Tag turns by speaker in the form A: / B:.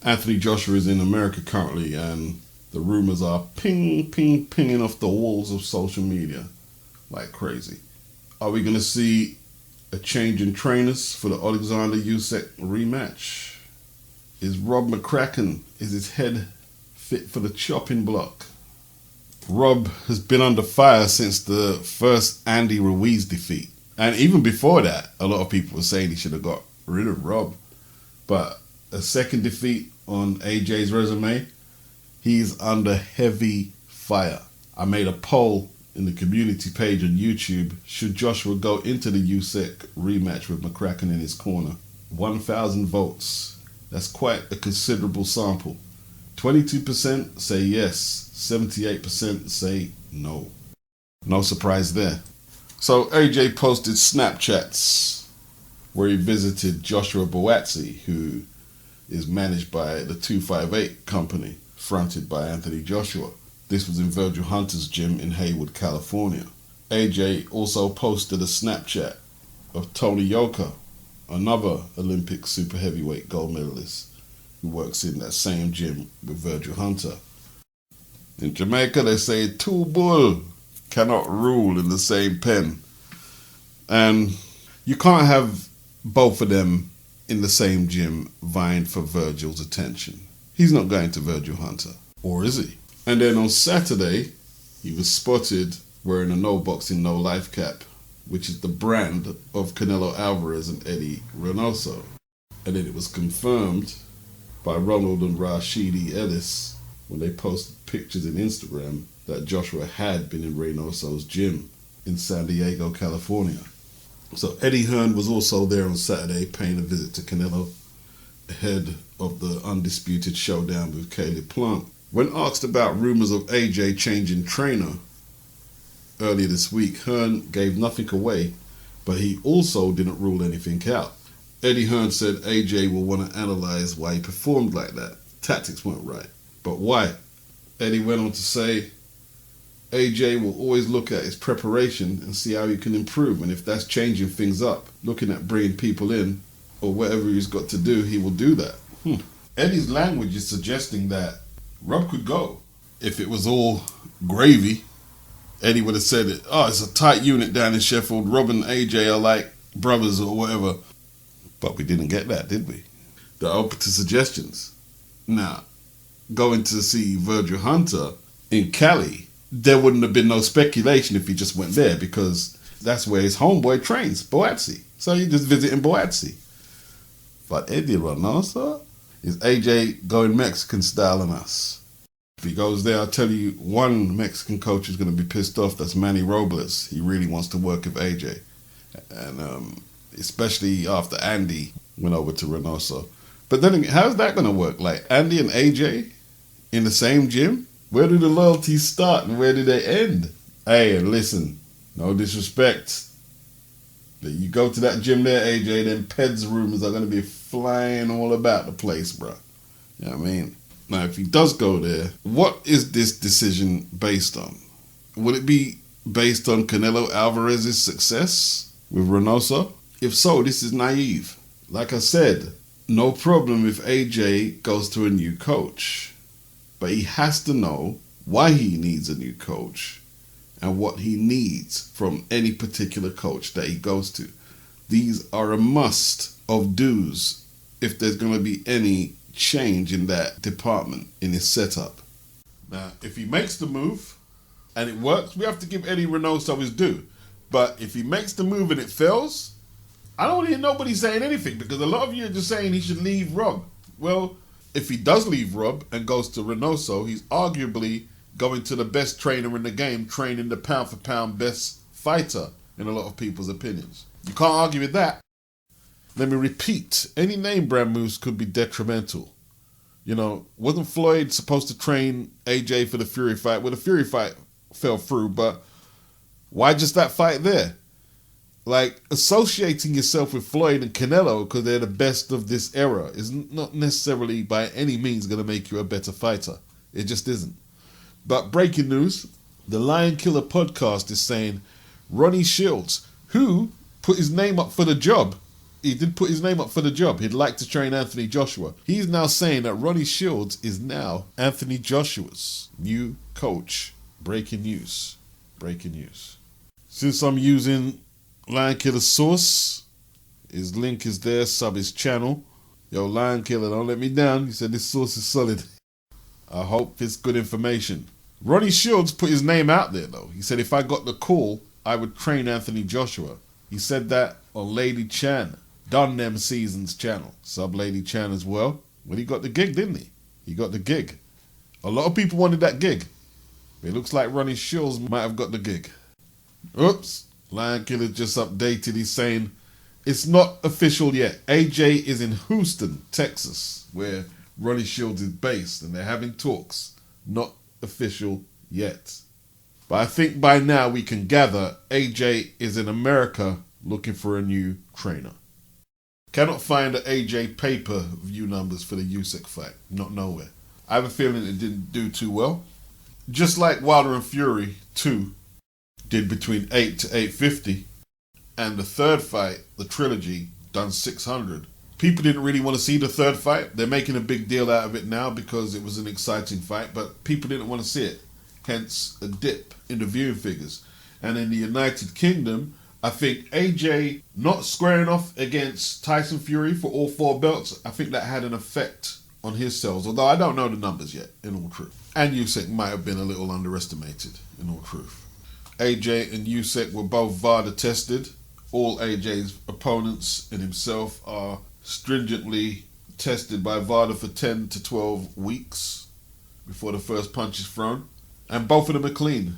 A: Anthony Joshua is in America currently, and the rumors are pinging off the walls of social media like crazy. Are we going to see a change in trainers for the Alexander Usyk rematch? Is Rob McCracken, is his head fit for the chopping block? Rob has been under fire since the first Andy Ruiz defeat. And even before that, a lot of people were saying he should have got rid of Rob. But a second defeat on AJ's resume, he's under heavy fire. I made a poll in the community page on YouTube. Should Joshua go into the Usyk rematch with McCracken in his corner? 1,000 votes. That's quite a considerable sample. 22% say yes, 78% say no. No surprise there. So AJ posted Snapchats where he visited Joshua Buatsi, who is managed by the 258 company, fronted by Anthony Joshua. This was in Virgil Hunter's gym in Haywood, California. AJ also posted a Snapchat of Tony Yoka, another Olympic super heavyweight gold medalist who works in that same gym with Virgil Hunter. In Jamaica, they say two bull cannot rule in the same pen. And you can't have both of them in the same gym vying for Virgil's attention. He's not going to Virgil Hunter. Or is he? And then on Saturday, he was spotted wearing a No Boxing No Life cap, which is the brand of Canelo Alvarez and Eddie Reynoso. And then it was confirmed by Ronald and Rashidi Ellis when they posted pictures in Instagram that Joshua had been in Reynoso's gym in San Diego, California. So Eddie Hearn was also there on Saturday paying a visit to Canelo ahead of the undisputed showdown with Caleb Plant. When asked about rumors of AJ changing trainer earlier this week, Hearn gave nothing away, but he also didn't rule anything out. Eddie Hearn said AJ will want to analyze why he performed like that. Tactics weren't right. But why? Eddie went on to say, AJ will always look at his preparation and see how he can improve, and if that's changing things up, looking at bringing people in, or whatever he's got to do, he will do that. Eddie's language is suggesting that Rob could go. If it was all gravy, Eddie would have said it. Oh, it's a tight unit down in Sheffield. Rob and AJ are like brothers or whatever. But we didn't get that, did we? They're open to suggestions. Now, going to see Virgil Hunter in Cali, there wouldn't have been no speculation if he just went there, because that's where his homeboy trains, Buatsi. So you just visiting Buatsi. But Eddie Reynoso, is AJ going Mexican style on us? If he goes there, I'll tell you, one Mexican coach is going to be pissed off. That's Manny Robles. He really wants to work with AJ. And especially after Andy went over to Reynoso. But then how's that going to work? Like Andy and AJ in the same gym? Where do the loyalties start and where do they end? Hey, and listen, no disrespect. You go to that gym there, AJ, then Peds rumors are going to be flying all about the place, bro. You know what I mean? Now, if he does go there, what is this decision based on? Would it be based on Canelo Alvarez's success with Reynoso? If so, this is naive. Like I said, no problem if AJ goes to a new coach. But he has to know why he needs a new coach and what he needs from any particular coach that he goes to. These are a must of do's if there's going to be any change in that department, in his setup. Now, if he makes the move and it works, we have to give Eddie Reynoso his due. But if he makes the move and it fails, I don't hear nobody saying anything, because a lot of you are just saying he should leave Rob. Well, if he does leave Rob and goes to Reynoso, he's arguably going to the best trainer in the game, training the pound-for-pound best fighter in a lot of people's opinions. You can't argue with that. Let me repeat, any name brand moves could be detrimental. You know, wasn't Floyd supposed to train AJ for the Fury fight? Well, the Fury fight fell through, but why just that fight there? Like, associating yourself with Floyd and Canelo because they're the best of this era is not necessarily by any means going to make you a better fighter. It just isn't. But breaking news, the LIONKILLA podcast is saying Ronnie Shields, who put his name up for the job, he did put his name up for the job. He'd like to train Anthony Joshua. He's now saying that Ronnie Shields is now Anthony Joshua's new coach. Breaking news. Breaking news. Since I'm using LIONKILLA's source, his link is there, sub his channel. Yo, LIONKILLA, don't let me down. He said this source is solid. I hope it's good information. Ronnie Shields put his name out there though. He said if I got the call, I would train Anthony Joshua. He said that on LadyChann Dun Dem Season's channel. Sub LadyChann as well. Well, he got the gig, didn't he? He got the gig. A lot of people wanted that gig. It looks like Ronnie Shields might have got the gig. Oops. LIONKILLA just updated. He's saying it's not official yet. AJ is in Houston, Texas, where Ronnie Shields is based, and they're having talks. Not official yet. But I think by now we can gather AJ is in America looking for a new trainer. Cannot find the AJ pay-per-view numbers for the Usyk fight. Not nowhere. I have a feeling it didn't do too well. Just like Wilder and Fury 2 did between 8 to 850. And the third fight, the trilogy, done 600. People didn't really want to see the third fight. They're making a big deal out of it now because it was an exciting fight, but people didn't want to see it. Hence a dip in the viewing figures. And in the United Kingdom, I think AJ not squaring off against Tyson Fury for all 4 belts, I think that had an effect on his sales, although I don't know the numbers yet, in all truth. And Usyk might have been a little underestimated, in all truth. AJ and Usyk were both VADA tested. All AJ's opponents and himself are stringently tested by VADA for 10 to 12 weeks before the first punch is thrown. And both of them are clean.